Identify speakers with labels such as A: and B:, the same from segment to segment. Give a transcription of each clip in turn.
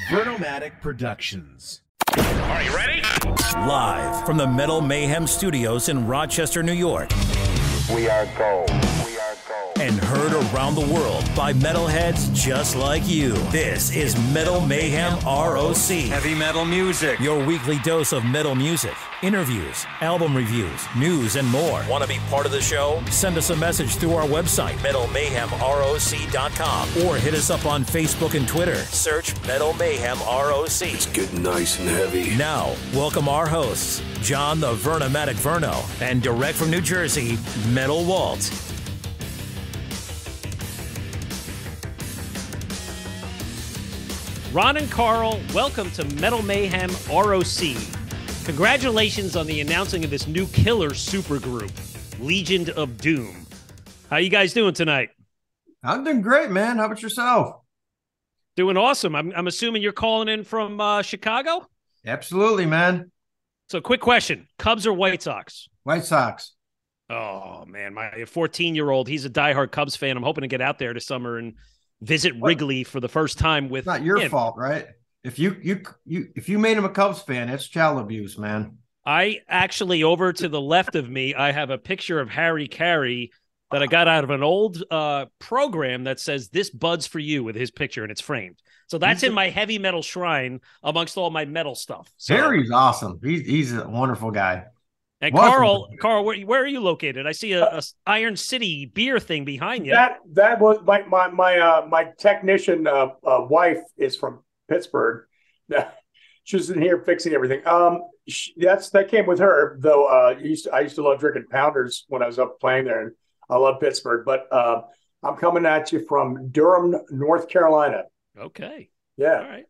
A: Vernomatic Productions.
B: Are you ready?
C: Live from the Metal Mayhem Studios in Rochester, New York.
D: We are gold.
C: And heard around the world by metalheads just like you. This is Metal Mayhem ROC.
B: Heavy metal music.
C: Your weekly dose of metal music, interviews, album reviews, news, and more. Want to be part of the show? Send us a message through our website, metalmayhemroc.com, or hit us up on Facebook and Twitter. Search Metal Mayhem ROC.
E: It's getting nice and heavy.
C: Now, welcome our hosts, John the Vernomatic Verno, and direct from New Jersey, Metal Walt.
F: Ron and Karl, welcome to Metal Mayhem ROC. Congratulations on the announcing of this new killer supergroup, Legion of Doom. How you guys doing tonight?
G: I'm doing great, man. How about yourself?
F: Doing awesome. I'm assuming you're calling in from Chicago?
G: Absolutely, man.
F: So quick question, Cubs or White Sox?
G: White Sox.
F: Oh, man, my 14-year-old, he's a diehard Cubs fan. I'm hoping to get out there this summer and visit Wrigley for the first time with
G: It's not your
F: him.
G: fault, right? If you made him a Cubs fan, it's child abuse, man.
F: I actually, over to the left of me, I have a picture of Harry Carey that I got out of an old program that says "This Bud's for you" with his picture, and it's framed. So that's in my heavy metal shrine amongst all my metal stuff. So,
G: Harry's awesome. He's a wonderful guy.
F: and
G: Wonderful.
F: Karl, where are you located? I see a Iron City beer thing behind you.
H: That was my technician wife is from Pittsburgh. She's in here fixing everything. That came with her, though. I used to love drinking Pounders when I was up playing there, and I love Pittsburgh. But I'm coming at you from Durham, North Carolina.
F: Okay.
H: Yeah.
F: All right.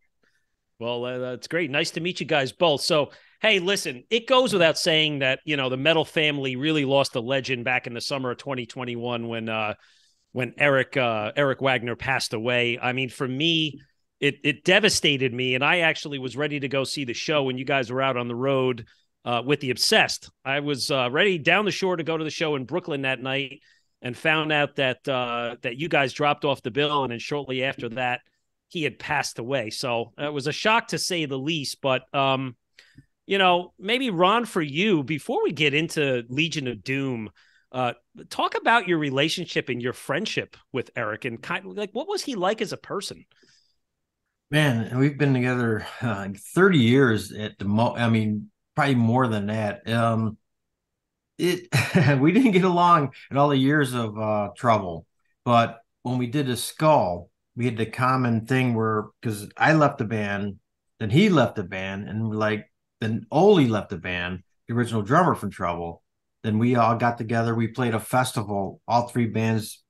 F: Well, that's great. Nice to meet you guys both. So, hey, listen, it goes without saying that, the metal family really lost a legend back in the summer of 2021 when Eric Wagner passed away. I mean, for me, it devastated me, and I actually was ready to go see the show when you guys were out on the road with the Obsessed. I was ready down the shore to go to the show in Brooklyn that night and found out that you guys dropped off the bill, and then shortly after that, he had passed away. So it was a shock to say the least, but maybe Ron, for you, before we get into Legion of Doom, talk about your relationship and your friendship with Eric, and kind of like, what was he like as a person?
G: Man, we've been together 30 years at the probably more than that. We didn't get along in all the years of trouble, but when we did a Skull, we had the common thing because I left the band, then he left the band, and then Ole left the band, the original drummer from Trouble. Then we all got together. We played a festival, all three bands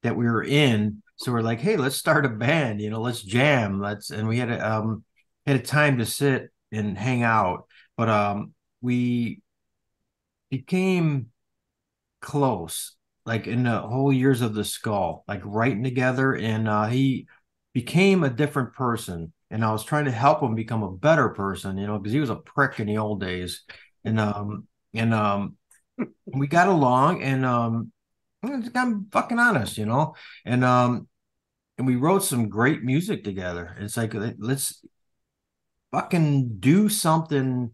G: that we were in. So we're like, hey, let's start a band, let's jam. And we had a time to sit and hang out. But we became close, like in the whole years of the Skull, like writing together. And he became a different person. And I was trying to help him become a better person, because he was a prick in the old days. And we got along, and I'm fucking honest, and we wrote some great music together. It's like, let's fucking do something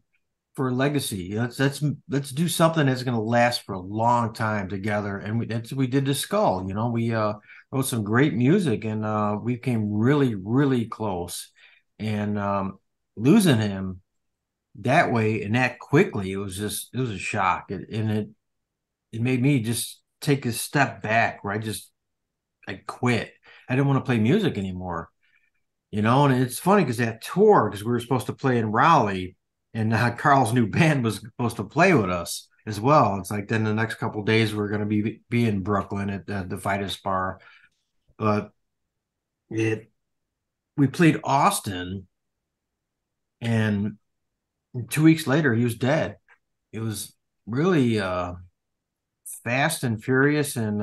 G: for legacy. Let's do something that's going to last for a long time together. And we did the Skull. We wrote some great music, and we became really, really close. And losing him that way and that quickly, it was a shock. It made me just take a step back, where I quit. I didn't want to play music anymore, and it's funny because that tour, because we were supposed to play in Raleigh, and Carl's new band was supposed to play with us as well. It's like, then the next couple of days we're going to be in Brooklyn at the Vitus bar. But we played Austin, and 2 weeks later he was dead. It was really fast and furious, and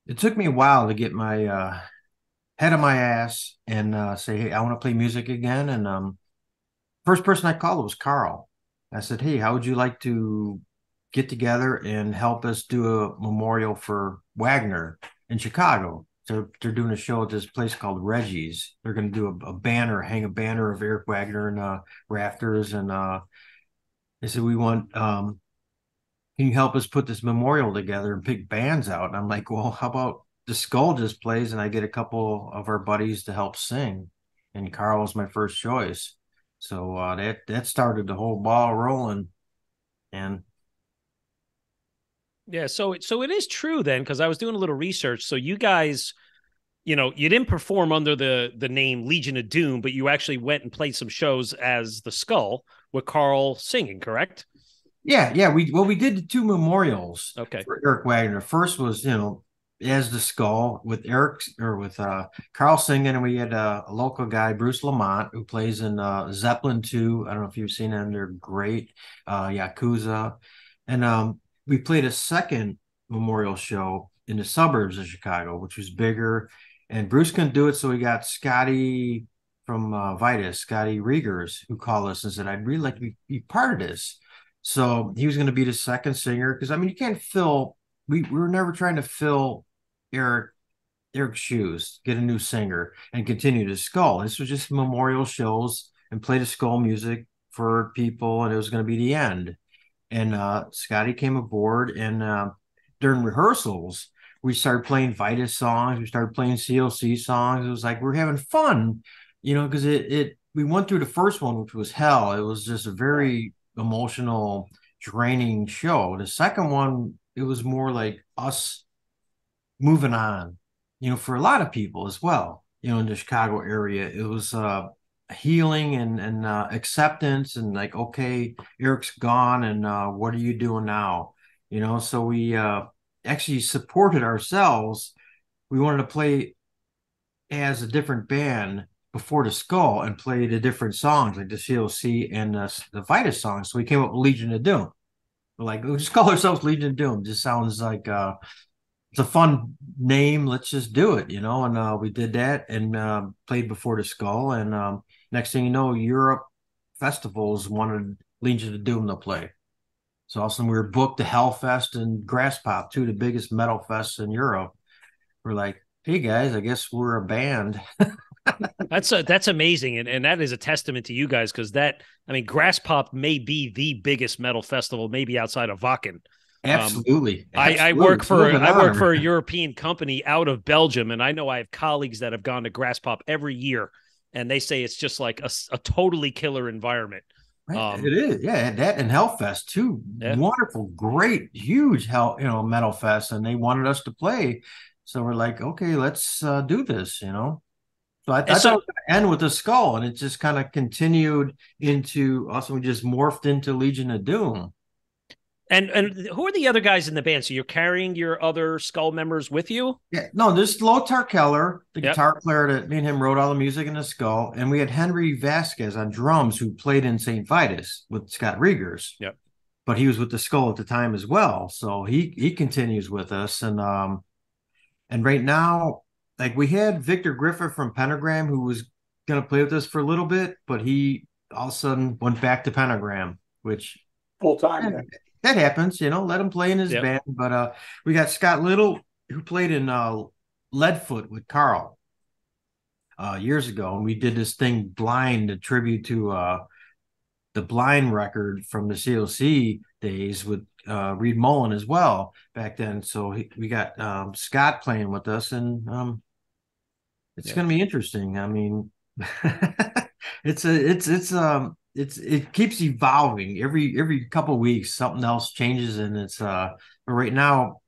G: it took me a while to get my head on my ass and say, hey, I want to play music again. And first person I called was Karl. I said, hey, how would you like to get together and help us do a memorial for Wagner in Chicago? they're doing a show at this place called Reggie's. They're going to do a banner, hang a banner of Eric Wagner and rafters, and they said we want. Can you help us put this memorial together and pick bands out? And I'm like, well, how about the Skull just plays and I get a couple of our buddies to help sing, and Karl was my first choice. So that started the whole ball rolling, and
F: yeah. So it is true then, because I was doing a little research. So you guys, you didn't perform under the name Legion of Doom, but you actually went and played some shows as the Skull with Karl singing, correct?
G: Yeah. We did the 2 memorials.
F: Okay.
G: For Eric Wagner. First was as the Skull with Karl singing, and we had a local guy, Bruce Lamont, who plays in Zeppelin 2. I don't know if you've seen them; they're great. Yakuza, and we played a second memorial show in the suburbs of Chicago, which was bigger. And Bruce couldn't do it, so we got Scotty from Vitus, Scotty Reagers, who called us and said, "I'd really like to be part of this." So he was going to be the second singer, because you can't fill. We were never trying to fill Eric's shoes, get a new singer, and continue to Skull. This was just memorial shows and play the Skull music for people, and it was going to be the end. And Scotty came aboard, and during rehearsals, we started playing Vitus songs. We started playing CLC songs. It was like we're having fun, because we went through the first one, which was hell. It was just a very emotional, draining show. The second one, it was more like us moving on, for a lot of people as well, in the Chicago area. It was healing and acceptance, and like, okay, Eric's gone, and what are you doing now? So we actually supported ourselves. We wanted to play as a different band before the Skull and play the different songs, like the CLC and the Vitus songs. So we came up with Legion of Doom. We're like, we'll just call ourselves Legion of Doom. Just sounds like it's a fun name. Let's just do it, And we did that and played before the Skull. And next thing you know, Europe festivals wanted Legion of Doom to play. So also we were booked to Hellfest and Grasspop, 2 of the biggest metal fests in Europe. We're like, hey guys, I guess we're a band.
F: That's amazing, and that is a testament to you guys, because Grasspop may be the biggest metal festival, maybe outside of Wacken.
G: Absolutely.
F: I work for a European company out of Belgium, and I know I have colleagues that have gone to Grasspop every year, and they say it's just like a totally killer environment.
G: Right. It is, yeah. That and Hellfest too. Yeah. Wonderful, great, huge metal fest, and they wanted us to play, so we're like, okay, let's do this, So I thought it was going to end with the Skull, and it just kind of continued into us. We just morphed into Legion of Doom.
F: And who are the other guys in the band? So you're carrying your other Skull members with you?
G: Yeah, no, there's Lothar Keller, the guitar player that me and him wrote all the music in the Skull, and we had Henry Vasquez on drums, who played in St. Vitus with Scott Reagers.
F: Yep.
G: But he was with the Skull at the time as well, so he continues with us, and right now. Like, we had Victor Griffin from Pentagram, who was going to play with us for a little bit, but he all of a sudden went back to Pentagram, which
H: full time.
G: That happens, let him play in his band. But we got Scott Little, who played in Leadfoot with Karl years ago, and we did this thing Blind, a tribute to the Blind record from the CLC days with Reed Mullen as well back then. So we got Scott playing with us, and it's going to be interesting. It keeps evolving every couple of weeks. Something else changes, and it's but right now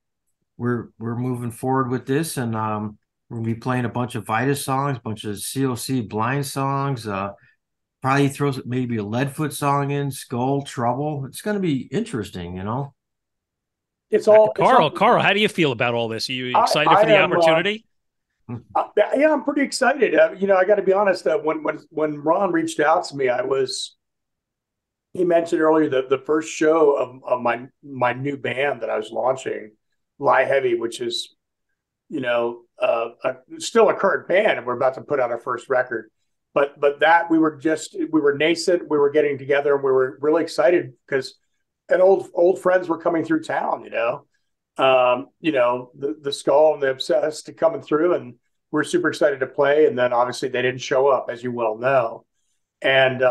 G: we're moving forward with this, and we're gonna be playing a bunch of Vitus songs, a bunch of CLC Blind songs. Probably throws maybe a Leadfoot song in, Skull, Trouble. It's going to be interesting,
H: It's all
F: Karl. How do you feel about all this? Are you excited for the opportunity?
H: Yeah, I'm pretty excited. I got to be honest. When Ron reached out to me, he mentioned earlier that the first show of my new band that I was launching, Lie Heavy, which is, still a current band, and we're about to put out our first record. But that we were nascent. We were getting together, and we were really excited because old friends were coming through town, The Skull and the Obsessed coming through, and we're super excited to play. And then obviously they didn't show up, as you well know. And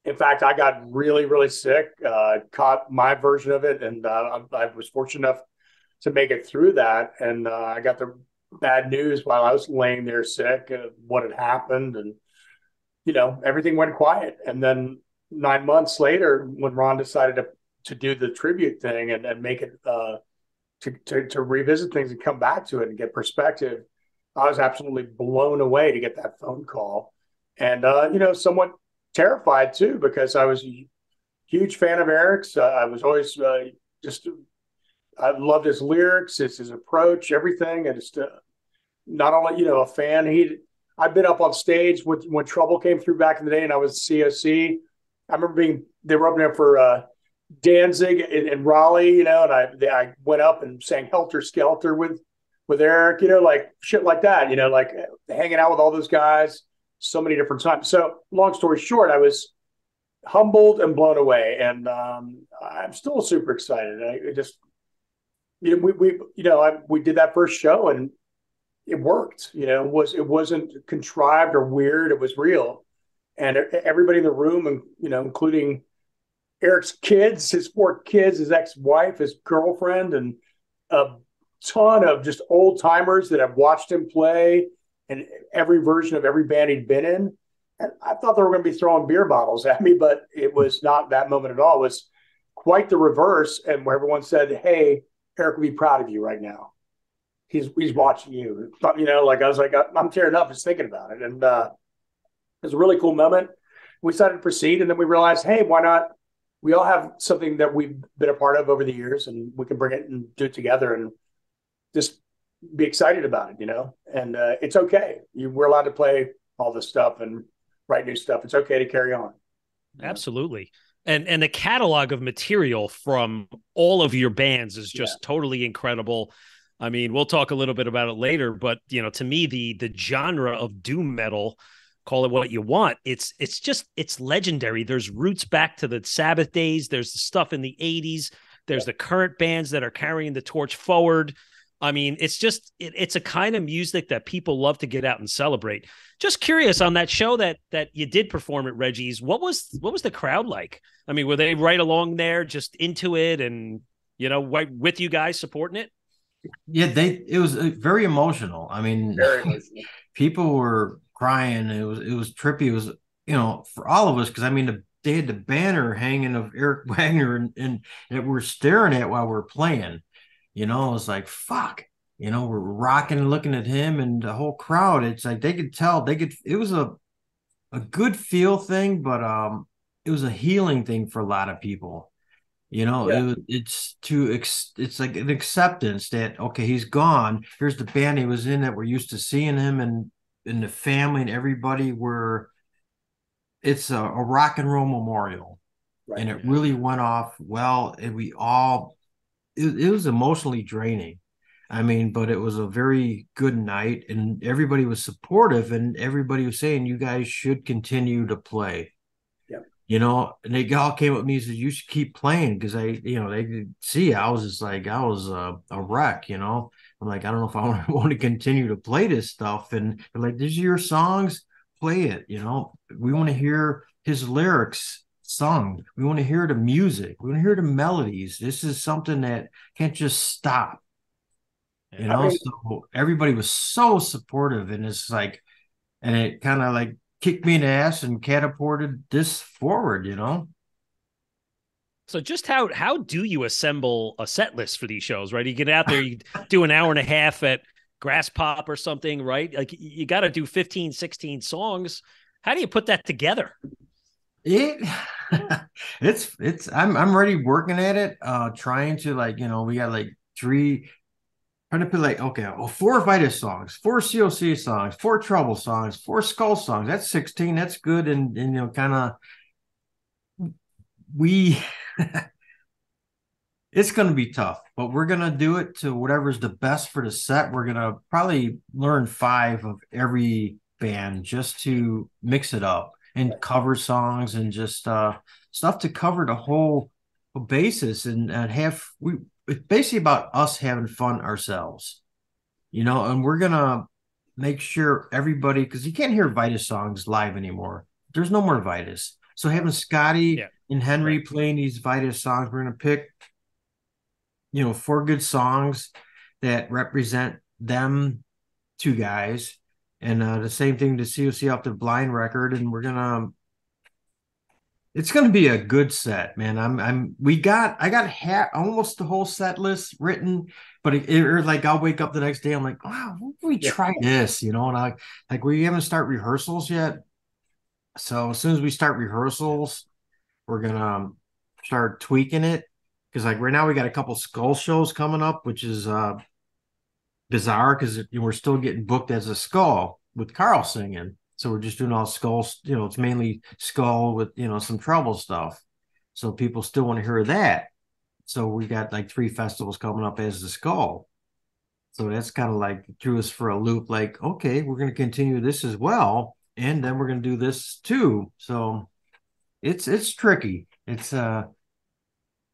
H: in fact, I got really, really sick, caught my version of it, and I was fortunate enough to make it through that. And I got the bad news while I was laying there sick of what had happened, and everything went quiet. And then 9 months later, when Ron decided to do the tribute thing and make it to revisit things and come back to it and get perspective, I was absolutely blown away to get that phone call, and somewhat terrified too, because I was a huge fan of Eric's. I was always I loved his lyrics, his approach, everything, and just not only a fan. I'd been up on stage when Trouble came through back in the day, and I was COC. I remember they were up there for Danzig in Raleigh, and I went up and sang Helter Skelter with Eric, like shit like that, like hanging out with all those guys so many different times. So long story short, I was humbled and blown away, and I'm still super excited. I just, we did that first show, and it worked. It wasn't contrived or weird. It was real, and everybody in the room, and including Eric's kids, his 4 kids, his ex-wife, his girlfriend, and a ton of just old timers that have watched him play in every version of every band he'd been in. And I thought they were going to be throwing beer bottles at me, but it was not that moment at all. It was quite the reverse. And where everyone said, "Hey, Eric will be proud of you right now. He's watching you." I was like, I'm tearing up just thinking about it. And it was a really cool moment. We decided to proceed, and then we realized, hey, why not? We all have something that we've been a part of over the years, and we can bring it and do it together and just be excited about it, and it's okay. We're allowed to play all this stuff and write new stuff. It's okay to carry on.
F: Absolutely. And the catalog of material from all of your bands is just totally incredible. I mean, we'll talk a little bit about it later, but to me, the genre of doom metal, call it what you want, it's legendary. There's roots back to the Sabbath days. There's the stuff in the 80s. There's the current bands that are carrying the torch forward. I mean, it's a kind of music that people love to get out and celebrate. Just curious, on that show that you did perform at Reggie's, what was the crowd like? I mean, were they right along there, just into it, and with you guys supporting it?
G: Yeah, it was very emotional. I mean,
H: very emotional.
G: People were crying. It was trippy. It was for all of us, because I mean they had the banner hanging of Eric Wagner and that we're staring at while we're playing. It was like, fuck, we're rocking and looking at him and the whole crowd. It's like they could tell, it was a good feel thing, but it was a healing thing for a lot of people. It's like an acceptance that, okay, he's gone. Here's the band he was in that we're used to seeing him, and the family and everybody it's a rock and roll memorial. Right. And it really went off well, and it was emotionally draining. I mean, but it was a very good night, and everybody was supportive, and everybody was saying, you guys should continue to play. Yeah. And they all came up to me and said, you should keep playing, because they could see I was just like, I was a wreck, I'm like, I don't know if I want to continue to play this stuff. And they're like, these are your songs, play it. We want to hear his lyrics sung. We want to hear the music. We want to hear the melodies. This is something that can't just stop. So everybody was so supportive, and it's like, and it kind of like kicked me in the ass and catapulted this forward.
F: So just how do you assemble a set list for these shows, right? You get out there, you do an hour and a half at Grass Pop or something, right? Like you got to do 15, 16 songs. How do you put that together?
G: I'm already working at it, trying to we got like 3, trying to put like, okay, 4 Vitus songs, 4 COC songs, 4 Trouble songs, 4 Skull songs. That's 16. That's good. And kind of it's going to be tough, but we're going to do it to whatever's the best for the set. We're going to probably learn 5 of every band just to mix it up and cover songs and just stuff to cover the whole basis, and it's basically about us having fun ourselves, and we're gonna make sure everybody, because you can't hear Vitus songs live anymore. There's no more Vitus. So having Scotty and Henry playing these Vitus songs, we're gonna pick, 4 good songs that represent them two guys, and the same thing to COC off the Blind record, and it's gonna be a good set, man. I got almost the whole set list written, but I'll wake up the next day, I'm like, wow, we try this, and we haven't started rehearsals yet. So as soon as we start rehearsals, we're gonna start tweaking it, because right now we got a couple skull shows coming up, which is bizarre because we're still getting booked as a skull with Karl singing. So we're just doing all skulls, it's mainly skull with, some treble stuff. So people still want to hear that. So we got 3 festivals coming up as the skull. So that's kind of threw us for a loop, okay, we're going to continue this as well. And then we're going to do this too. So it's tricky. It's,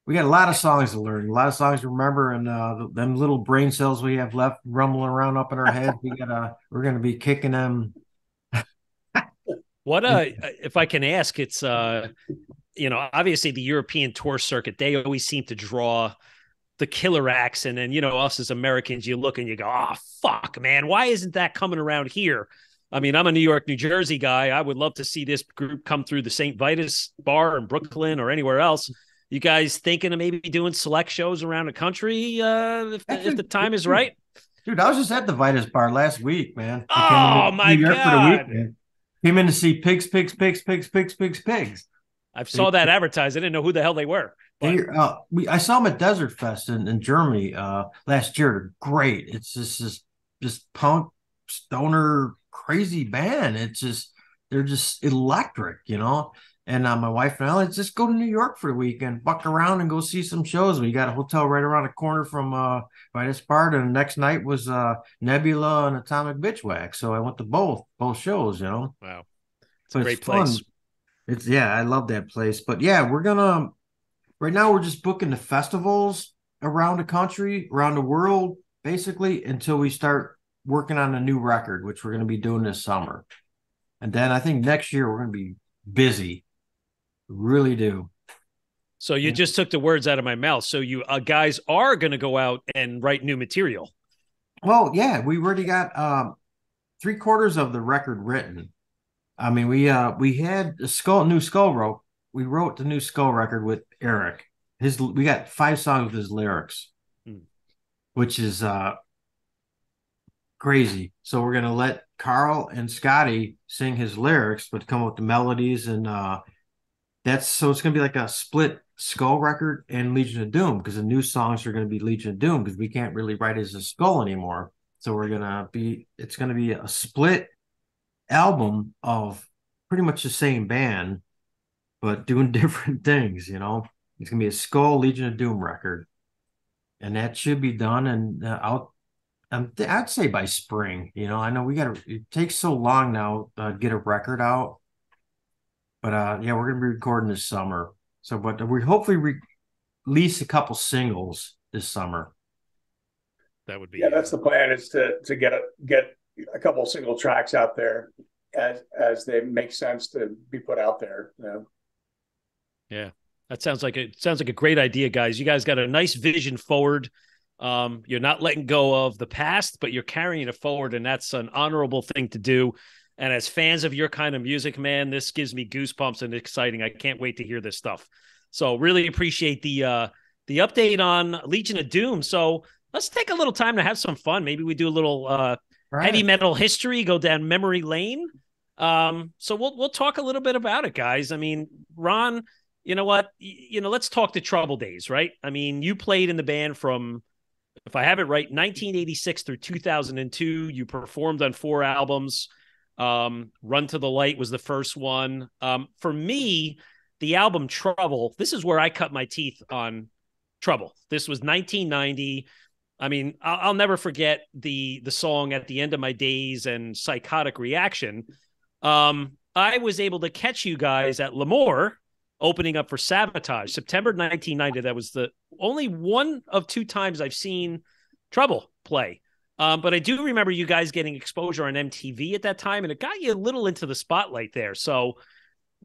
G: we got a lot of songs to learn, a lot of songs to remember, and them little brain cells we have left rumbling around up in our heads, we're going to be kicking them.
F: What if I can ask, it's obviously the European tour circuit, they always seem to draw the killer acts, and then us as Americans, you look and you go, oh fuck, man, why isn't that coming around here? I mean, I'm a New York, New Jersey guy. I would love to see this group come through the St. Vitus bar in Brooklyn or anywhere else. You guys thinking of maybe doing select shows around the country if the time is right?
G: Dude, I was just at the Vitus bar last week, man.
F: Oh my God.
G: For the week, man. Came in to see Pigs.
F: I saw that advertised. I didn't know who the hell they were.
G: I saw them at Desert Fest in Germany last year. Great. It's just punk, stoner, crazy band. They're just electric, And my wife and I, let's just go to New York for the weekend, buck around and go see some shows. We got a hotel right around the corner from Vitus Bar, and the next night was Nebula and Atomic Bitchwax. So I went to both shows,
F: Wow. It's a great place.
G: I love that place. But yeah, right now we're just booking the festivals around the country, around the world, basically, until we start working on a new record, which we're going to be doing this summer. And then I think next year we're going to be busy. Really do.
F: So you just took the words out of my mouth. So you guys are going to go out and write new material.
G: Well, yeah, we already got 3/4 of the record written. I mean, we had a new skull rope. We wrote the new skull record with Eric. We got 5 songs with his lyrics, which is crazy. So we're gonna let Karl and Scotty sing his lyrics, but come up with the melodies, and it's gonna be like a split skull record and Legion of Doom, because the new songs are gonna be Legion of Doom, because we can't really write as a skull anymore. So it's gonna be a split album of pretty much the same band, but doing different things. It's gonna be a skull Legion of Doom record, and that should be done. And I'd say by spring. I know it takes so long now to get a record out, but yeah, we're gonna be recording this summer. So, but we hopefully release a couple singles this summer.
F: That would be
H: that's the plan, is to get a couple single tracks out there as they make sense to be put out there.
F: Yeah, that sounds like a great idea, guys. You guys got a nice vision forward. You're not letting go of the past, but you're carrying it forward, and that's an honorable thing to do. And as fans of your kind of music, man, this gives me goosebumps and exciting. I can't wait to hear this stuff. So really appreciate the update on Legion of Doom. So let's take a little time to have some fun. Maybe we do a little heavy metal history, go down memory lane. So we'll talk a little bit about it, guys. I mean, Ron, you know what? Let's talk the Trouble days, right? I mean, you played in the band from, if I have it right, 1986 through 2002. You performed on 4 albums. Run to the Light was the first one. For me, the album Trouble, this is where I cut my teeth on Trouble. This was 1990. I mean, I'll never forget the song At the End of My Days and Psychotic Reaction. I was able to catch you guys at L'Amour opening up for Sabotage. September 1990, that was the only one of two times I've seen Trouble play. But I do remember you guys getting exposure on MTV at that time, and it got you a little into the spotlight there. So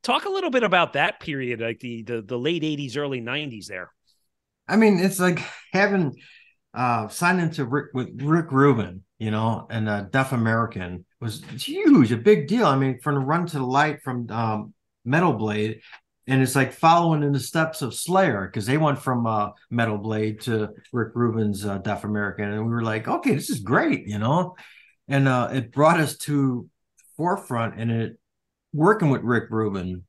F: talk a little bit about that period, like the late 80s, early 90s there.
G: I mean, it's like having signed into with Rick Rubin, you know, and Deaf American was huge, a big deal. I mean, from the Run to the Light from Metal Blade, and it's like following in the steps of Slayer, because they went from Metal Blade to Rick Rubin's Deaf American, and we were like, okay, this is great, you know. And it brought us to forefront, and it working with Rick Rubin,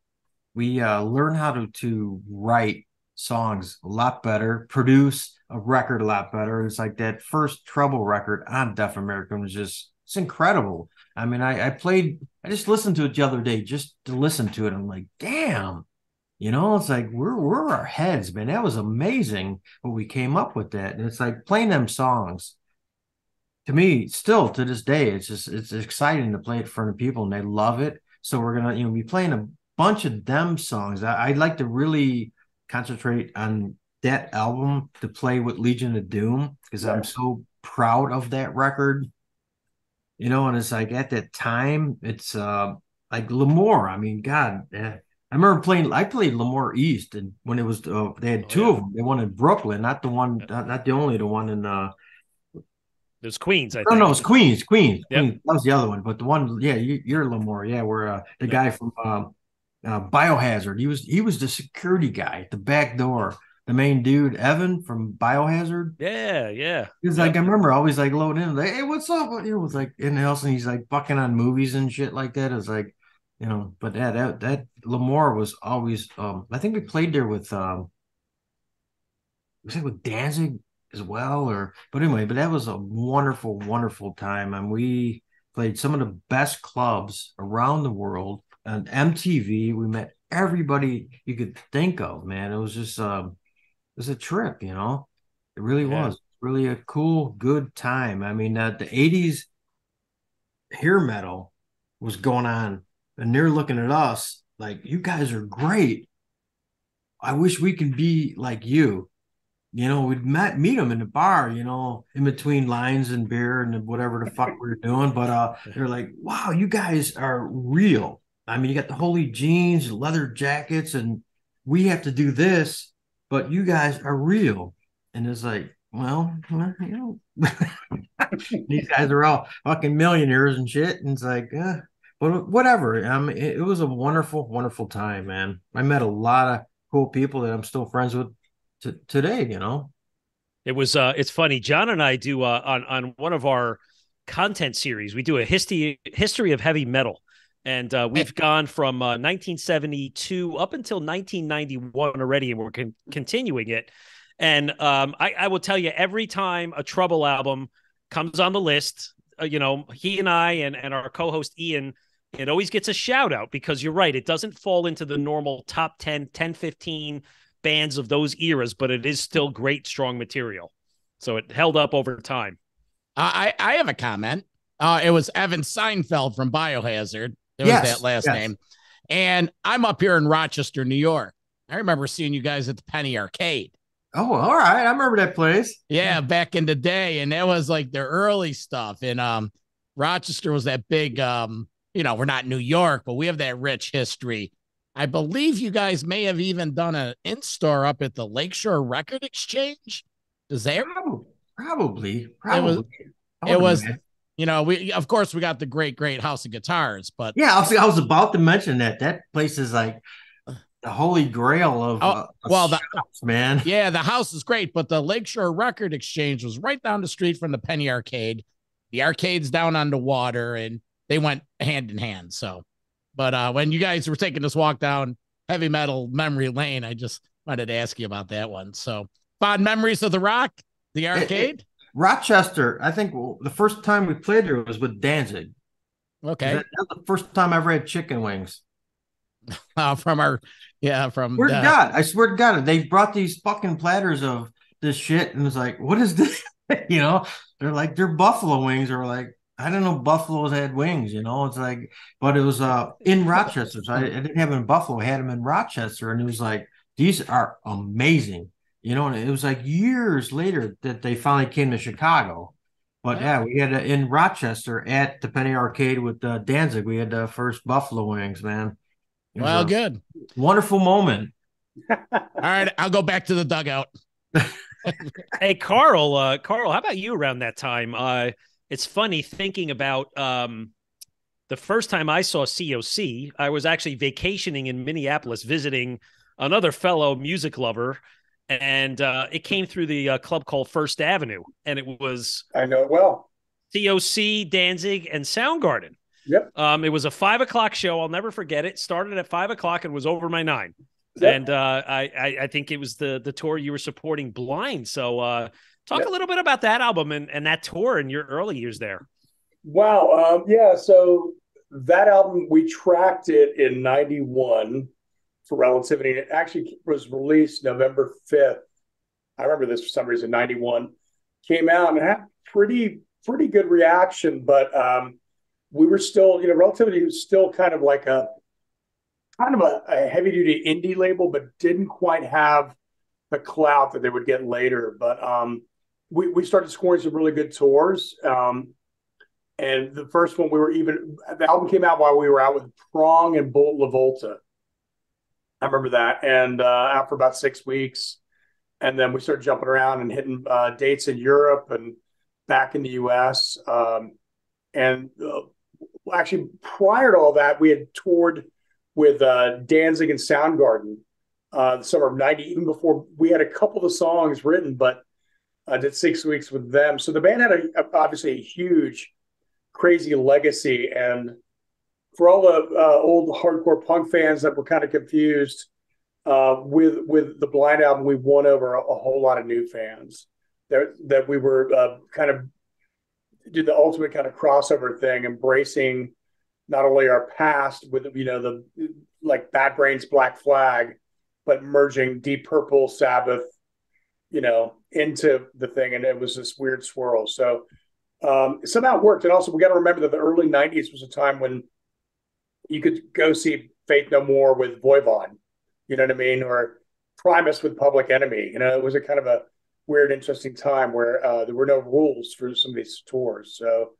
G: we learned how to write songs a lot better, produce a record a lot better. It's like that first Trouble record on Deaf American was just, it's incredible. I mean, I just listened to it the other day just to listen to it. I'm like, damn, you know, it's like we're our heads, man. That was amazing when we came up with that. And it's like playing them songs, to me, still to this day, it's exciting to play it in front of people, and they love it. So we're gonna, you know, be playing a bunch of them songs. I'd like to really concentrate on that album to play with Legion of Doom, because I'm so proud of that record, you know. And it's like at that time, it's like L'Amour. I mean, God, I remember I played L'Amour East, and when it was they had two of them. They one in Brooklyn, not the one, not the only, the one in
F: There's Queens, I think.
G: No, it's Queens.
F: Yep.
G: Queens. That was the other one, but the one, yeah, you're L'Amour, yeah, where the guy from Biohazard, he was the security guy at the back door, the main dude, Evan from Biohazard.
F: Yeah.
G: He was like, I remember always like loading in, like, hey, what's up? You know, it was like in the house, and he's like bucking on movies and shit like that. It was like, you know, but that L'Amour was always, I think we played there with, was it with Danzig as well, but anyway, but that was a wonderful, wonderful time. And we played some of the best clubs around the world. On MTV, we met everybody you could think of, man. It was just it was a trip, you know. It really was really a cool, good time. I mean, the 80s hair metal was going on, and they're looking at us like, you guys are great. I wish we could be like you. You know, we'd meet them in the bar, you know, in between lines and beer and whatever the fuck we were doing. But they're like, wow, you guys are real. I mean, you got the holy jeans, leather jackets, and we have to do this, but you guys are real. And it's like, well, you know, these guys are all fucking millionaires and shit. And it's like, but whatever. I mean, it was a wonderful, wonderful time, man. I met a lot of cool people that I'm still friends with today, you know.
F: It was it's funny, John and I do on one of our content series, we do a history of heavy metal, and we've gone from 1972 up until 1991 already, and we're continuing it. And I will tell you, every time a Trouble album comes on the list, you know, he and I and our co-host Ian, it always gets a shout out, because you're right, it doesn't fall into the normal top 10, 15 bands of those eras, but it is still great, strong material. So it held up over time.
I: I have a comment. It was Evan Seinfeld from Biohazard. It was that last name. And I'm up here in Rochester, New York. I remember seeing you guys at the Penny Arcade.
G: Oh, all right. I remember that place.
I: Yeah, back in the day. And that was like the early stuff. And Rochester was that big, you know, we're not New York, but we have that rich history. I believe you guys may have even done an in-store up at the Lakeshore Record Exchange. Is that
G: probably?
I: It was, you know, we, of course, we got the great House of Guitars, but
G: yeah, I was about to mention that place is like the holy grail of shops, man.
I: Yeah, the house is great, but the Lakeshore Record Exchange was right down the street from the Penny Arcade. The arcade's down on the water, and they went hand in hand. So, but when you guys were taking this walk down heavy metal memory lane, I just wanted to ask you about that one. So, fond memories of the Rock, the arcade?
G: Rochester, I think the first time we played there was with Danzig.
I: Okay.
G: That was the first time I ever had chicken wings.
I: From our, from
G: swear to God, I swear to God, they brought these fucking platters of this shit, and it's like, what is this? You know, they're buffalo wings, or like I don't know, buffaloes had wings, it's like, but it was in Rochester. So I didn't have them in Buffalo. I had them in Rochester, and it was like, these are amazing, and it was like years later that they finally came to Chicago. But yeah, we had in Rochester at the Penny Arcade with Danzig. We had the first buffalo wings, man.
I: Well, good.
G: Wonderful moment.
I: All right, I'll go back to the dugout.
F: Hey, Karl, how about you around that time? It's funny thinking about the first time I saw COC, I was actually vacationing in Minneapolis, visiting another fellow music lover, and it came through the club called First Avenue, and it was
H: I know it well.
F: COC, Danzig, and Soundgarden.
H: Yep.
F: It was a 5 o'clock show. I'll never forget it. Started at 5 o'clock and was over my 9. Yep. And I think it was the tour you were supporting Blind. So talk a little bit about that album and that tour in your early years there.
H: Wow. Yeah. So that album, we tracked it in 91 for Relativity. It actually was released November 5th. I remember this for some reason, 91. Came out and had pretty good reaction, but we were still, Relativity was still kind of like a heavy duty indie label, but didn't quite have the clout that they would get later. But we started scoring some really good tours. And the first one the album came out while we were out with Prong and Bullet La Volta. I remember that. And out for about 6 weeks. And then we started jumping around and hitting dates in Europe and back in the US. Actually, prior to all that, we had toured with Danzig and Soundgarden the summer of 90, even before we had a couple of the songs written, but I did 6 weeks with them. So the band had obviously a huge, crazy legacy. And for all the old hardcore punk fans that were kind of confused with the Blind album, we won over a whole lot of new fans that we were kind of did the ultimate kind of crossover thing, embracing not only our past with, the like Bad Brains, Black Flag, but merging Deep Purple, Sabbath, into the thing. And it was this weird swirl. So somehow it worked. And also we got to remember that the early 90s was a time when you could go see Faith No More with Voivod, you know what I mean? Or Primus with Public Enemy. It was a kind of a weird, interesting time where there were no rules for some of these tours. So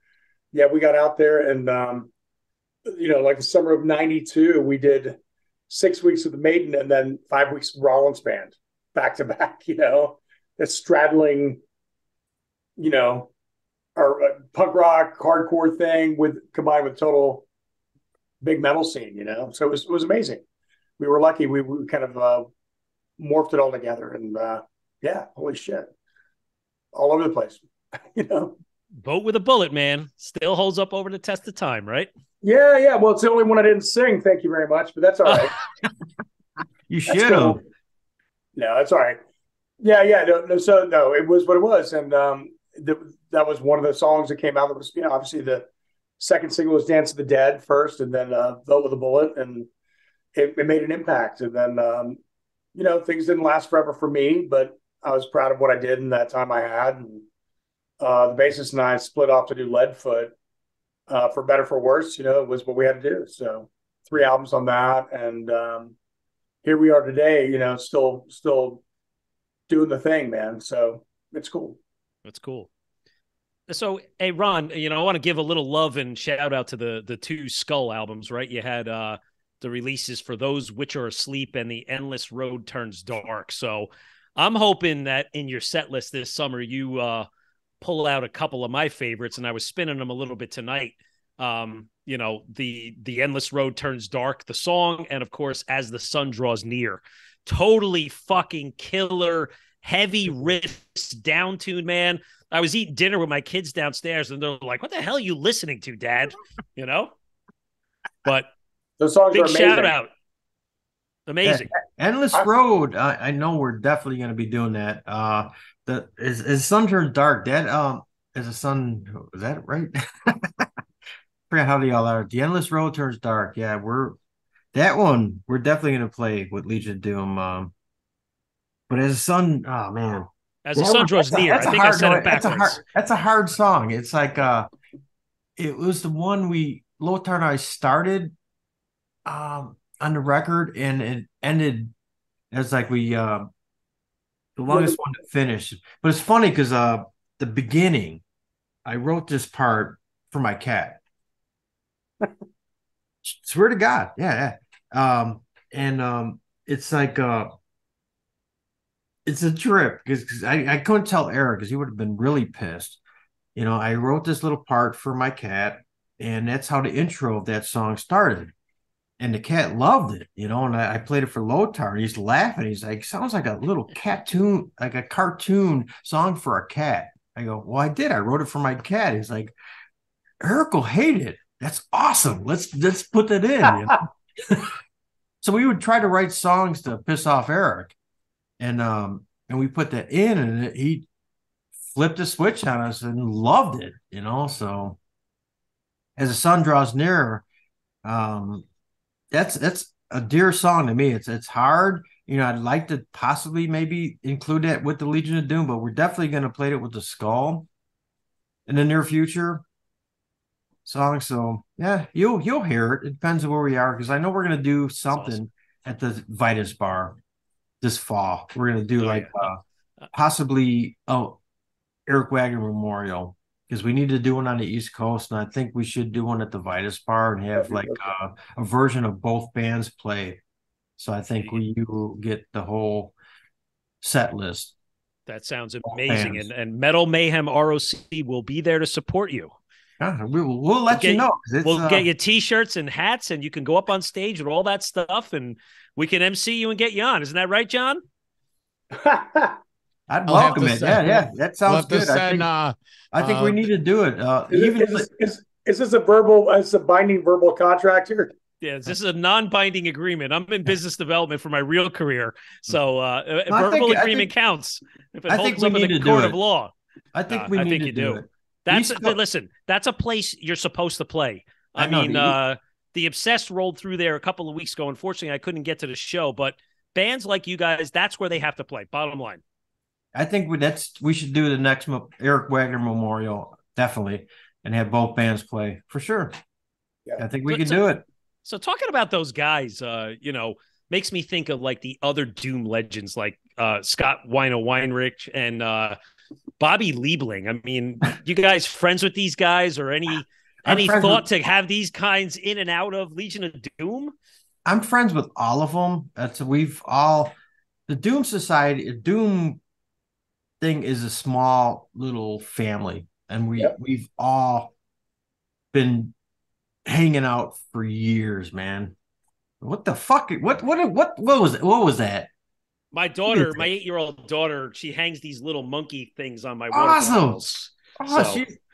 H: yeah, we got out there and, like the summer of 92, we did 6 weeks with the Maiden and then 5 weeks with Rollins Band back to back, that's straddling, our punk rock, hardcore thing combined with total big metal scene, so it was amazing. We were lucky. We kind of morphed it all together and holy shit. All over the place,
F: Boat with a Bullet, man. Still holds up over the test of time, right?
H: Yeah. Well, it's the only one I didn't sing. Thank you very much, but that's all right.
G: You should have.
H: Cool. No, that's all right. Yeah. No, it was what it was, and that was one of the songs that came out. That was, obviously the second single was "Dance of the Dead" first, and then "Boat with a Bullet," and it made an impact. And then things didn't last forever for me, but I was proud of what I did in that time I had. And the bassist and I split off to do Leadfoot. For better, for worse, it was what we had to do. So 3 albums on that. And here we are today, still doing the thing, man. So it's cool.
F: That's cool. So, hey, Ron, I want to give a little love and shout out to the 2 Skull albums, right? You had the releases for Those Which Are Asleep and The Endless Road Turns Dark. So I'm hoping that in your set list this summer, you pull out a couple of my favorites, and I was spinning them a little bit tonight. The Endless Road Turns Dark, the song, and of course, As the Sun Draws Near. Totally fucking killer, heavy riffs, down tune, man. I was eating dinner with my kids downstairs, and they're like, "What the hell are you listening to, Dad?" But
H: those songs
F: big
H: are amazing.
F: shout out. Amazing.
G: Endless Road. I know we're definitely going to be doing that. As Sun Turns Dark, that as a sun, is that right? Forget how they all are. The Endless Road Turns Dark. Yeah, we're definitely going to play with Legion of Doom. But as a sun, oh man,
F: as the sun draws near, I think I said it backwards.
G: That's a hard song. It's like it was the one Lothar and I started on the record, and it ended as like the longest one to finish. But it's funny because the beginning, I wrote this part for my cat. Swear to God, yeah. It's like it's a trip because I couldn't tell Eric because he would have been really pissed. I wrote this little part for my cat, and that's how the intro of that song started. And the cat loved it, and I played it for Lothar, and he's laughing. He's like, sounds like a little cartoon, like a cartoon song for a cat. I go, well, I did. I wrote it for my cat. He's like, Eric will hate it. That's awesome. Let's put that in. So we would try to write songs to piss off Eric. And we put that in, and he flipped a switch on us and loved it, So as the sun draws nearer, that's a dear song to me. It's hard. I'd like to possibly maybe include that with the Legion of Doom, but we're definitely going to play it with the Skull in the near future song. So yeah, you'll hear it. It depends on where we are, because I know we're going to do something at the Vitus bar this fall. We're going to do possibly Eric Wagner Memorial, because we need to do one on the East Coast, and I think we should do one at the Vitus bar and have a version of both bands play. So I think you will get the whole set list.
F: That sounds amazing. And Metal Mayhem ROC will be there to support you.
G: Yeah, we'll let you know.
F: We'll get you T-shirts and hats, and you can go up on stage with all that stuff, and we can MC you and get you on. Isn't that right, John?
G: I'd welcome it. Yeah. That sounds good. I think we need to do it.
H: Is this a binding verbal contract here?
F: Yeah, this is a non-binding agreement. I'm in business development for my real career, so verbal agreement counts if it holds up in the court of law.
G: I think we need to do it.
F: Listen, that's a place you're supposed to play. I mean, the Obsessed rolled through there a couple of weeks ago. Unfortunately, I couldn't get to the show, but bands like you guys, that's where they have to play. Bottom line.
G: I think we should do the next Eric Wagner Memorial, definitely, and have both bands play for sure. Yeah. I think we can do it.
F: So talking about those guys, makes me think of like the other Doom legends like Scott Weinrich and Bobby Liebling. I mean, you guys friends with these guys, or any thought to have these kinds in and out of Legion of Doom?
G: I'm friends with all of them. The Doom Society, Doom thing is a small little family, and we've all been hanging out for years, man. What the fuck? What was it? What was that?
F: My daughter, my 8-year-old daughter, she hangs these little monkey things on my
G: awesome.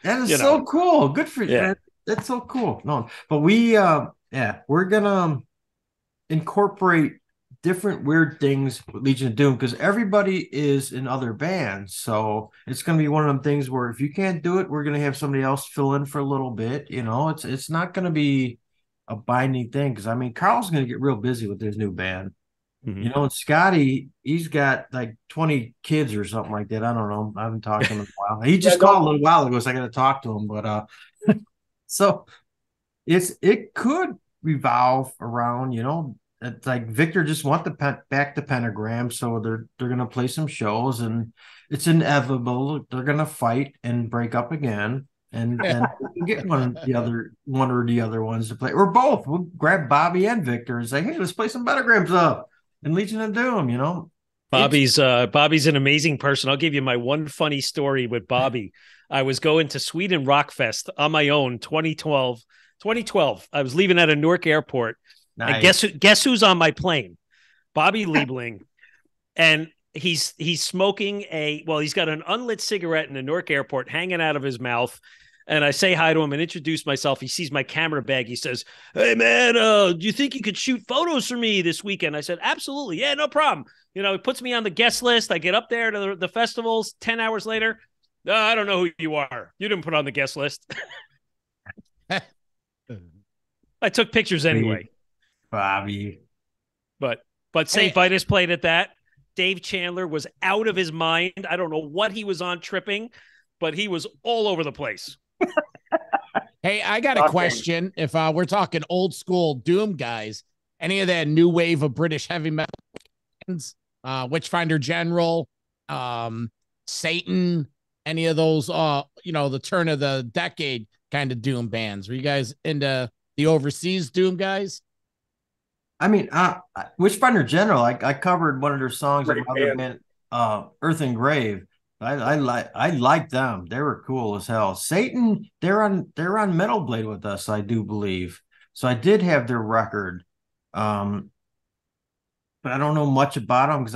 G: That is so cool. Good for you. Yeah. That's so cool. No, but we're gonna incorporate different weird things with Legion of Doom, because everybody is in other bands. So it's going to be one of them things where if you can't do it, we're going to have somebody else fill in for a little bit. It's not going to be a binding thing, because I mean, Karl's going to get real busy with his new band. Mm-hmm. And Scotty, he's got like 20 kids or something like that. I don't know. I haven't talked to him in a while. He just called a little while ago, so I got to talk to him. But so it could revolve around, it's like Victor just want back the Pentagram, so they're gonna play some shows, and it's inevitable they're gonna fight and break up again, and get one or the other ones to play, or both. We'll grab Bobby and Victor and say, hey, let's play some Pentagrams up in Legion of Doom.
F: Bobby's an amazing person. I'll give you my one funny story with Bobby. I was going to Sweden Rock Fest on my own, 2012. I was leaving at a Newark airport. Nice. And guess who's on my plane? Bobby Liebling. And he's smoking he's got an unlit cigarette in the Newark airport hanging out of his mouth. And I say hi to him and introduce myself. He sees my camera bag. He says, hey, man, do you think you could shoot photos for me this weekend? I said, absolutely. Yeah, no problem. He puts me on the guest list. I get up there to the festivals 10 hours later. I don't know who you are. You didn't put on the guest list. I took pictures anyway.
G: Bobby.
F: But St. Vitus played at that. Dave Chandler was out of his mind. I don't know what he was on tripping, but he was all over the place.
I: Hey, I got a
H: Shocking.
I: question. If we're talking old school Doom guys, any of that new wave of British heavy metal bands, Witchfinder General, Satan, any of those, the turn of the decade kind of Doom bands? Were you guys into the overseas Doom guys?
G: I mean, Witchfinder General, I covered one of their songs
H: Great
G: of other
H: band.
G: band, Earth and Grave. I like them. They were cool as hell. Satan, they're on Metal Blade with us, I do believe. So I did have their record. But I don't know much about them because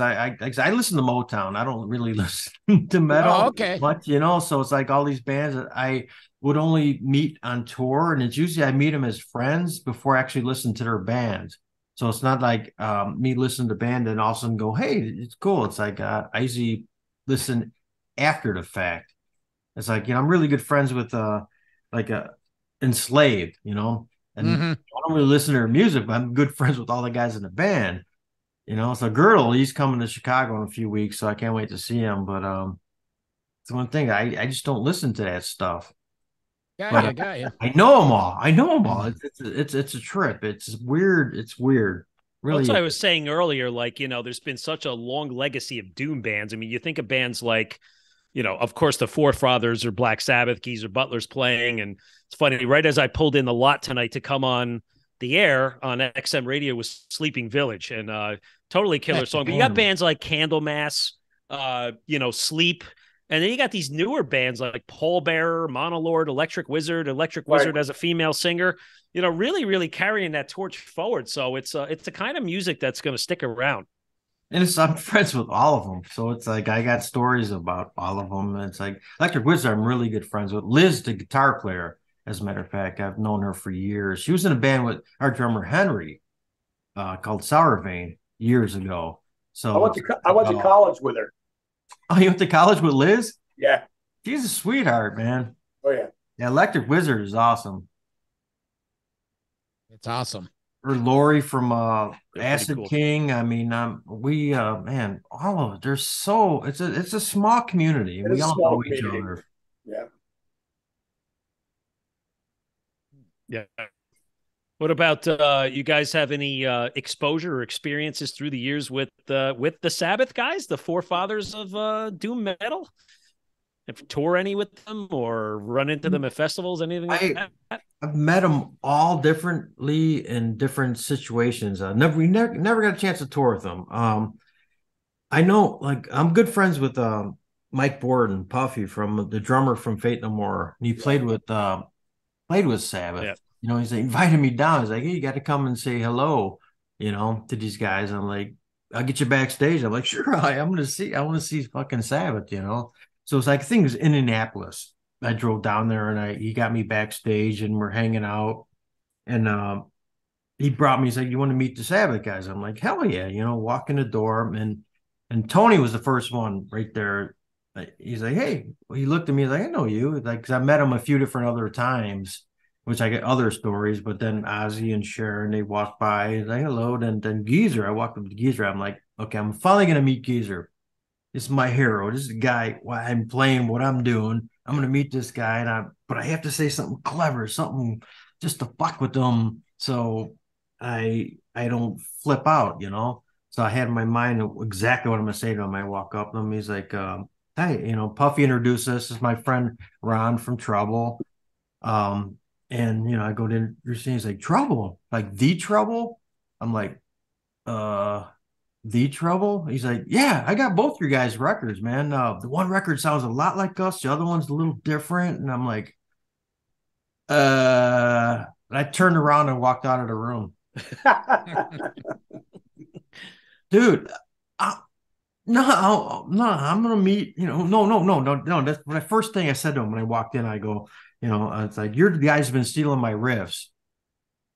G: I listen to Motown. I don't really listen to metal much, So it's like all these bands that I would only meet on tour, and it's usually I meet them as friends before I actually listen to their bands. So it's not like me listening to band and all of a sudden go, hey, it's cool. It's like I usually listen after the fact. It's like, I'm really good friends with Enslaved, and I don't really listen to their music, but I'm good friends with all the guys in the band. So Girdle, he's coming to Chicago in a few weeks, so I can't wait to see him. But it's one thing, I just don't listen to that stuff.
I: Got you.
G: I know them all. It's a trip. It's weird. Really.
F: That's what I was saying earlier. Like, there's been such a long legacy of Doom bands. I mean, you think of bands like, of course, the forefathers are Black Sabbath, Geezer Butler's playing. And it's funny, right as I pulled in the lot tonight to come on the air on XM radio was Sleeping Village, and totally killer song. But you got bands like Candlemass, Sleep. And then you got these newer bands like Pallbearer, Monolord, Electric Wizard as a female singer, really, really carrying that torch forward. So it's the kind of music that's going to stick around.
G: And I'm friends with all of them. So it's like I got stories about all of them. And it's like Electric Wizard, I'm really good friends with. Liz, the guitar player, as a matter of fact, I've known her for years. She was in a band with our drummer, Henry, called Sour Vein years ago. So
H: I went to college with her.
G: Oh, you went to college with Liz?
H: Yeah.
G: She's a sweetheart, man.
H: Oh, yeah.
G: Yeah, Electric Wizard is awesome.
I: It's awesome.
G: Or Lori from Acid
F: cool.
G: King. I mean, man, all of it. There's it's a small community. We all know each other.
H: Yeah.
F: Yeah. What about you guys have any exposure or experiences through the years with the Sabbath guys, the forefathers of doom metal? Have you tour any with them or run into them at festivals, anything like that?
G: I've met them all differently in different situations. We never got a chance to tour with them. I know, like, I'm good friends with Mike Borden, Puffy, from the drummer from Fate No More. And he played with Sabbath.
F: Yeah.
G: He's like, invited me down. He's like, hey, you got to come and say hello, to these guys. I'm like, I'll get you backstage. I'm like, sure, I want to see fucking Sabbath, So it's like, I think it was Indianapolis. I drove down there and he got me backstage and we're hanging out. And he brought me, he's like, you want to meet the Sabbath guys? I'm like, hell yeah, walk in the door. And Tony was the first one right there. He's like, hey, he looked at me, he's like, I know you. Like, 'cause I met him a few different other times, which I get other stories, but then Ozzy and Sharon, they walked by, he's like, hello. Then Geezer, I walked up to Geezer. I'm like, okay, I'm finally going to meet Geezer. This is my hero. This is the guy, why I'm playing what I'm doing. I'm going to meet this guy, but I have to say something clever, something just to fuck with them. So I don't flip out, So I had in my mind exactly what I'm going to say to him. I walk up to him. He's like, hey, Puffy introduced us. This is my friend Ron from Trouble. And, I go to introduce him. He's like, Trouble? Like the Trouble? I'm like, the Trouble? He's like, yeah, I got both your guys' records, man. The one record sounds a lot like us. The other one's a little different. And I'm like, I turned around and walked out of the room. Dude, no, I'm going to meet, no. That's the first thing I said to him when I walked in. I go, it's like, you're the guys who've been stealing my riffs.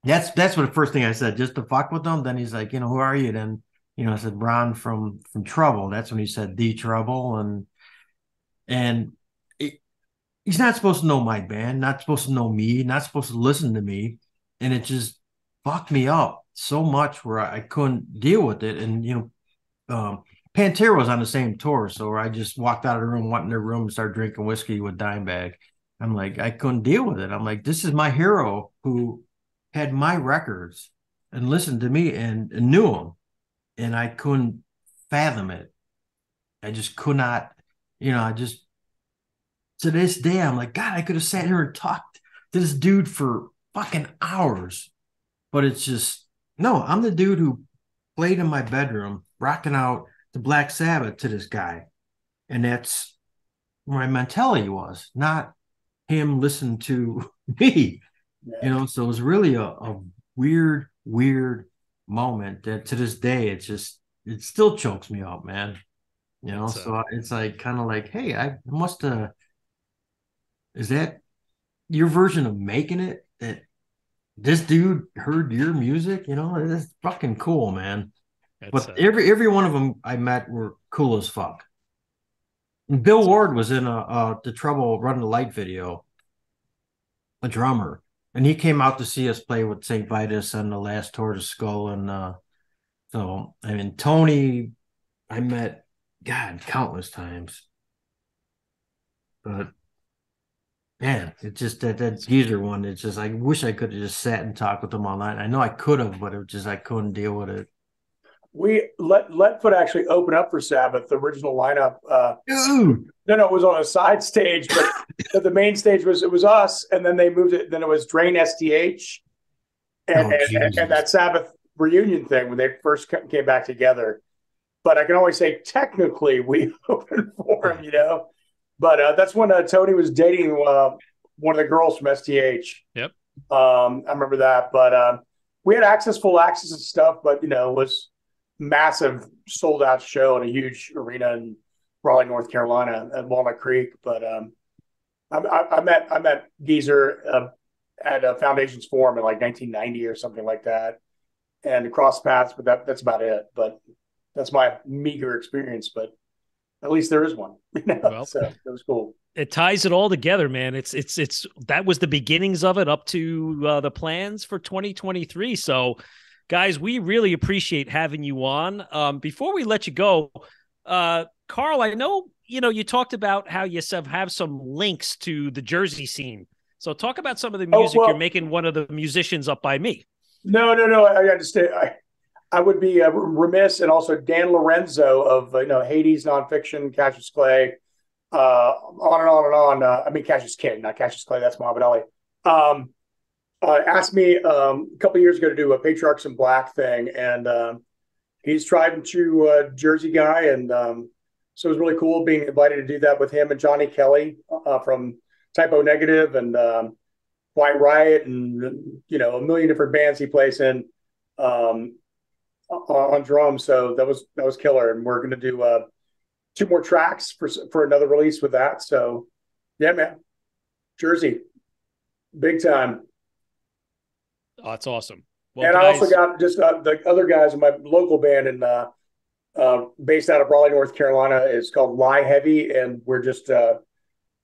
G: That's what the first thing I said, just to fuck with them. Then he's like, who are you? Then, I said, Ron from Trouble. That's when he said the Trouble. And he's not supposed to know my band, not supposed to know me, not supposed to listen to me. And it just fucked me up so much where I couldn't deal with it. And, Pantera was on the same tour. So I just walked out of the room, went in their room and started drinking whiskey with Dimebag. I'm like, I couldn't deal with it. I'm like, this is my hero who had my records and listened to me and knew him. And I couldn't fathom it. I just could not, I just, to this day, I'm like, God, I could have sat here and talked to this dude for fucking hours. But it's just, no, I'm the dude who played in my bedroom, rocking out the Black Sabbath to this guy. And that's where my mentality was, not him listening to me.
H: Yeah.
G: So it was really a weird moment that to this day, it still chokes me up, man. So it's like kind of like, hey, I must have, is that your version of making it, that this dude heard your music? It's fucking cool, man. But every one of them I met were cool as fuck. And Bill Ward was in the Trouble Run the Light video, a drummer, and he came out to see us play with St. Vitus on the last tour to Skull. And so, I mean, Tony, I met, God, countless times. But man, it's just that geezer one. It's just, I wish I could have just sat and talked with him all night. I know I could have, but it was just, I couldn't deal with it.
H: We let Leadfoot actually open up for Sabbath, the original lineup.
G: Dude.
H: No, it was on a side stage, but the main stage was us, and then they moved it. Then it was Drain STH, and that Sabbath reunion thing when they first came back together. But I can always say technically we opened for him, But that's when Tony was dating one of the girls from STH.
F: Yep,
H: I remember that. But we had full access and stuff. But it was massive sold out show in a huge arena in Raleigh, North Carolina at Walnut Creek. But I met Geezer at Foundations Forum in like 1990 or something like that, and across paths. But that's about it. But that's my meager experience. But at least there is one.
F: Well,
H: so that was cool.
F: It ties it all together, man. It's that was the beginnings of it up to the plans for 2023. So, guys, we really appreciate having you on. Before we let you go, Karl, I know you talked about how you have some links to the Jersey scene. So talk about some of the music you're making. One of the musicians up by me.
H: No. I understand. I would be remiss, and also Dan Lorenzo of Hades Nonfiction, Cassius Clay, on and on and on. I mean Cassius King, not Cassius Clay. That's Muhammad Ali. Asked me a couple of years ago to do a Patriarchs in Black thing, and he's tried and true Jersey guy, and so it was really cool being invited to do that with him and Johnny Kelly from Typo Negative and White Riot, and a million different bands he plays in. On drums, so that was killer, and we're going to do 2 more tracks for another release with that. So yeah, man, Jersey, big time.
F: Oh, that's awesome. Well,
H: and guys, I also got just the other guys in my local band, and based out of Raleigh, North Carolina. It's called Lie Heavy, and we're just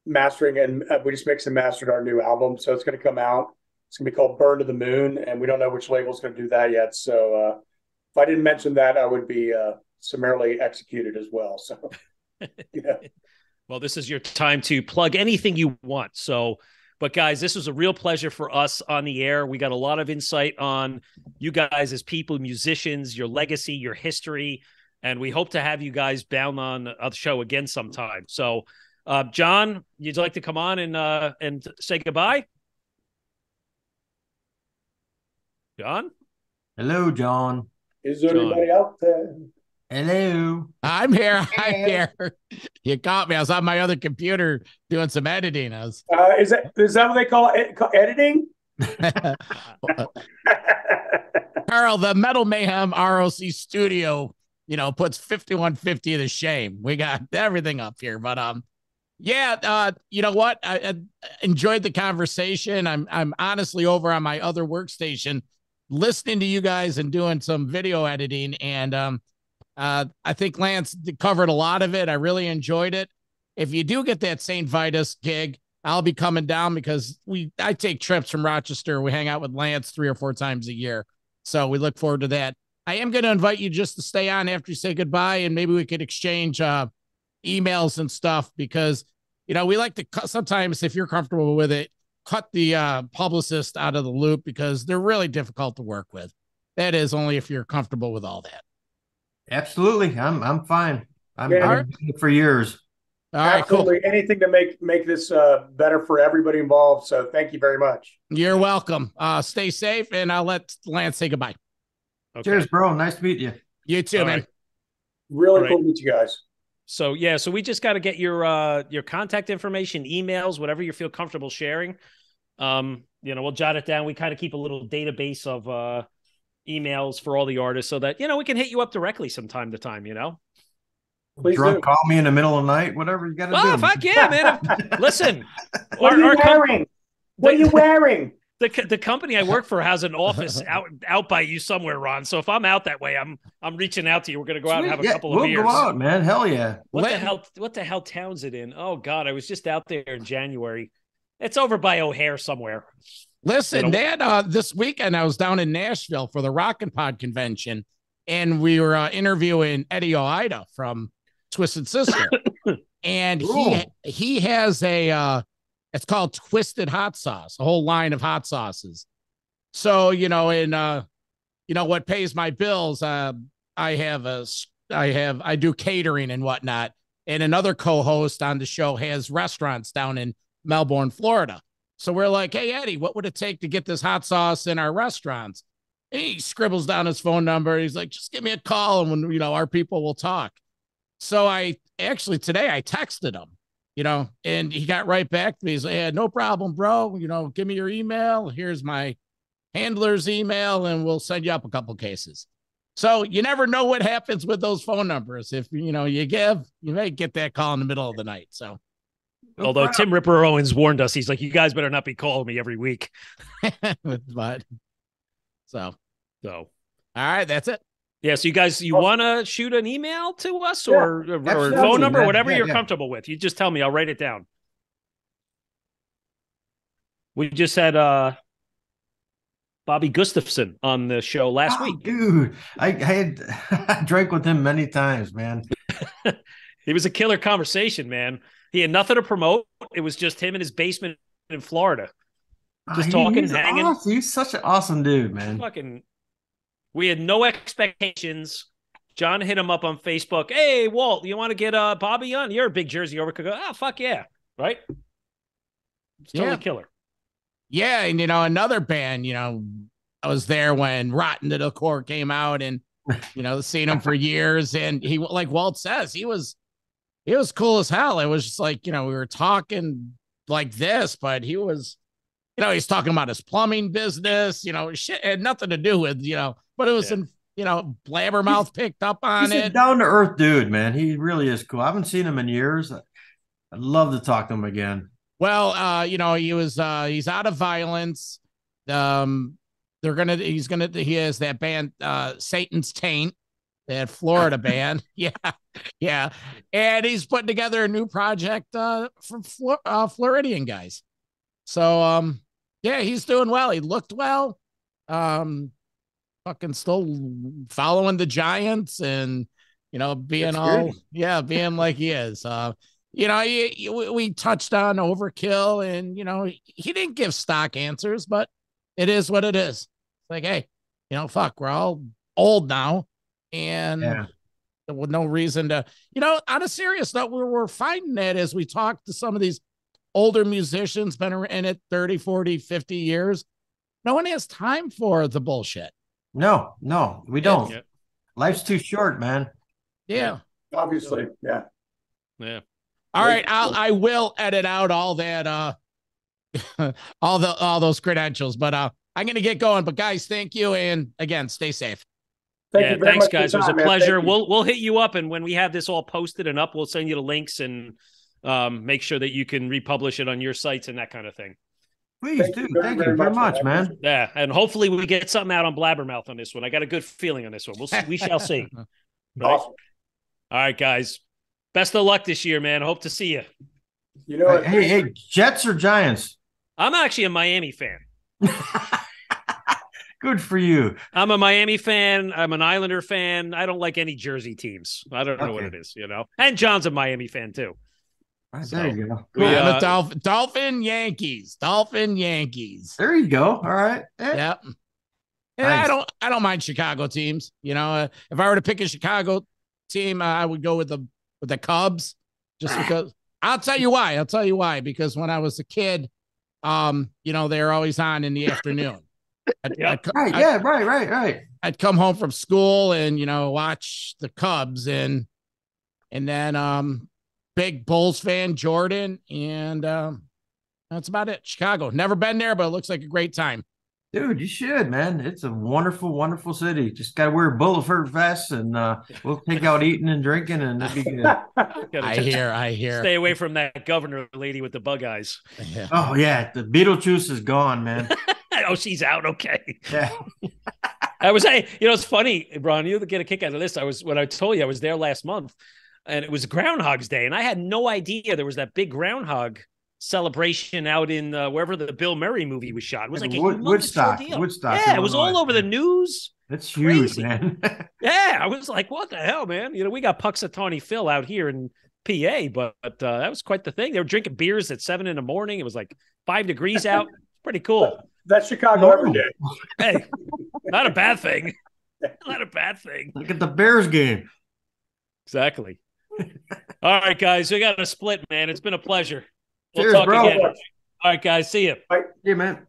H: mastering, and we just mixed and mastered our new album, so it's going to come out. It's going to be called Burn to the Moon, and we don't know which label's going to do that yet. So if I didn't mention that, I would be summarily executed as well. So,
F: Well, this is your time to plug anything you want. So, but guys, this was a real pleasure for us on the air. We got a lot of insight on you guys as people, musicians, your legacy, your history, and we hope to have you guys down on the show again sometime. So, John, you'd like to come on and say goodbye? John?
G: Hello, John.
H: Is there anybody out there?
G: Hello.
I: I'm here. You caught me. I was on my other computer doing some editing.
H: Is that what they call editing?
I: Karl, the Metal Mayhem ROC studio, puts 5150 to shame. We got everything up here, but you know what? I enjoyed the conversation. I'm honestly over on my other workstation listening to you guys and doing some video editing. And I think Lance covered a lot of it. I really enjoyed it. If you do get that St. Vitus gig, I'll be coming down because I take trips from Rochester. We hang out with Lance 3 or 4 times a year. So we look forward to that. I am going to invite you just to stay on after you say goodbye, and maybe we could exchange emails and stuff, because we like to cut, sometimes, if you're comfortable with it, cut the publicist out of the loop because they're really difficult to work with. That is only if you're comfortable with all that.
G: Absolutely. I'm fine. I've been doing it for years.
I: All right,
H: absolutely. Cool. Anything to make this better for everybody involved. So thank you very much.
I: You're welcome. Stay safe, and I'll let Lance say goodbye.
G: Okay. Cheers, bro. Nice to meet you.
I: You too, man.
H: Right. Really cool to meet you guys.
F: So so we just got to get your contact information, emails, whatever you feel comfortable sharing. We'll jot it down. We kind of keep a little database of emails for all the artists so that we can hit you up directly from time to time.
H: Please
G: drunk, call me in the middle of the night, whatever you got to do.
F: Oh, fuck yeah, man! Listen,
H: what are you wearing? What are you wearing?
F: The company I work for has an office out by you somewhere, Ron. So if I'm out that way, I'm reaching out to you. We're gonna go out and have a couple of beers.
G: We'll go out, man. Hell yeah.
F: What the hell town's it in? Oh God, I was just out there in January. It's over by O'Hare somewhere.
I: Listen, Dad, this weekend I was down in Nashville for the Rockin' Pod convention, and we were interviewing Eddie Oida from Twisted Sister. And he has it's called Twisted Hot Sauce, a whole line of hot sauces. So, what pays my bills, I do catering and whatnot. And another co-host on the show has restaurants down in Melbourne, Florida. So we're like, hey, Eddie, what would it take to get this hot sauce in our restaurants? And he scribbles down his phone number. He's like, just give me a call and when, our people will talk. So today I texted him, and he got right back to me. He's like, yeah, no problem, bro. Give me your email. Here's my handler's email, and we'll send you up a couple cases. So you never know what happens with those phone numbers. If, you may get that call in the middle of the night. So.
F: Although Tim Ripper Owens warned us, he's like, you guys better not be calling me every week.
I: But so
F: all
I: right, that's it.
F: Yeah, so you guys, want to shoot an email to us or phone number, whatever you're comfortable with. You just tell me. I'll write it down. We just had Bobby Gustafson on the show last week.
G: Dude, I drank with him many times, man.
F: It was a killer conversation, man. He had nothing to promote. It was just him in his basement in Florida. Just talking, hanging.
G: Awesome. He's such an awesome dude, man.
F: We had no expectations. John hit him up on Facebook. Hey, Walt, you want to get Bobby on? You're a big Jersey over. Oh, fuck yeah. Right? It's totally killer.
I: Yeah, and another band, I was there when Rotten to the Core came out and, seen him for years. And he, like Walt says, he was cool as hell. It was just like, we were talking like this, but he was, he's talking about his plumbing business, shit had nothing to do with, but it was Blabbermouth picked up on it.
G: He's a down to earth dude, man. He really is cool. I haven't seen him in years. I'd love to talk to him again.
I: Well, he's out of violence. He has that band, Satan's Taint, that Florida band. Yeah. And he's putting together a new project from Floridian guys. So, he's doing well. He looked well. Fucking still following the Giants and, being being like he is. We touched on Overkill and, he didn't give stock answers, but it is what it is. It's like, hey, we're all old now. And with no reason to, on a serious note, we're finding that as we talk to some of these older musicians, been in it 30, 40, 50 years, no one has time for the bullshit.
G: No, we don't.
F: Yeah.
G: Life's too short, man.
I: Yeah.
H: Obviously. Yeah.
I: All right. I will edit out all that, all those credentials, but I'm going to get going. But guys, thank you. And again, stay safe.
F: Thanks, guys. It was a pleasure. We'll hit you up, and when we have this all posted and up, we'll send you the links and make sure that you can republish it on your sites and that kind of thing.
G: Please do. Thank you very much, man.
F: Yeah, and hopefully we get something out on Blabbermouth on this one. I got a good feeling on this one. We shall see. Right?
H: Awesome.
F: All right, guys. Best of luck this year, man. Hope to see you.
G: Hey, Jets or Giants?
F: I'm actually a Miami fan.
G: Good for you.
F: I'm a Miami fan. I'm an Islander fan. I don't like any Jersey teams. I don't know what it is, And John's a Miami fan too.
G: Right,
F: So,
G: there you go.
F: We,
I: Yeah, the Dolphin Yankees. Dolphin Yankees.
G: There you go. All right.
I: Yep. And
G: Nice.
I: I don't mind Chicago teams. You know, if I were to pick a Chicago team, I would go with the Cubs, just because. I'll tell you why. Because when I was a kid, you know, they were always on in the afternoon.
G: Right.
I: I'd come home from school and, you know, watch the Cubs and then big Bulls fan, Jordan, and that's about it. Chicago. Never been there, but it looks like a great time.
G: Dude, you should, man. It's a wonderful, wonderful city. Just got to wear bulletproof vests and we'll take out eating and drinking and it'll be good.
I: I hear.
F: Stay away from that governor lady with the bug eyes.
I: Yeah.
G: Oh, yeah. The Beetlejuice is gone, man.
F: Oh, she's out. Okay.
G: Yeah.
F: It's funny, Ron, you get a kick out of this. When I told you I was there last month and it was Groundhog's Day and I had no idea there was that big groundhog celebration out in wherever the Bill Murray movie was shot. It was like a
G: Woodstock.
F: deal.
G: Woodstock.
F: Yeah, it was all over the news.
G: It's huge,
F: Crazy.
G: man.
F: Yeah, I was like, what the hell, man? You know, we got Puxatawny Phil out here in PA, but that was quite the thing. They were drinking beers at 7 a.m. It was like 5 degrees out. Pretty cool.
H: That's Chicago every day.
F: Hey, not a bad thing. Not a bad thing.
G: Look at the Bears game.
F: Exactly. All right, guys, we got a split, man. It's been a pleasure. We'll
G: Cheers,
F: talk
G: bro.
F: again. All right, guys, see you.
G: Yeah, man.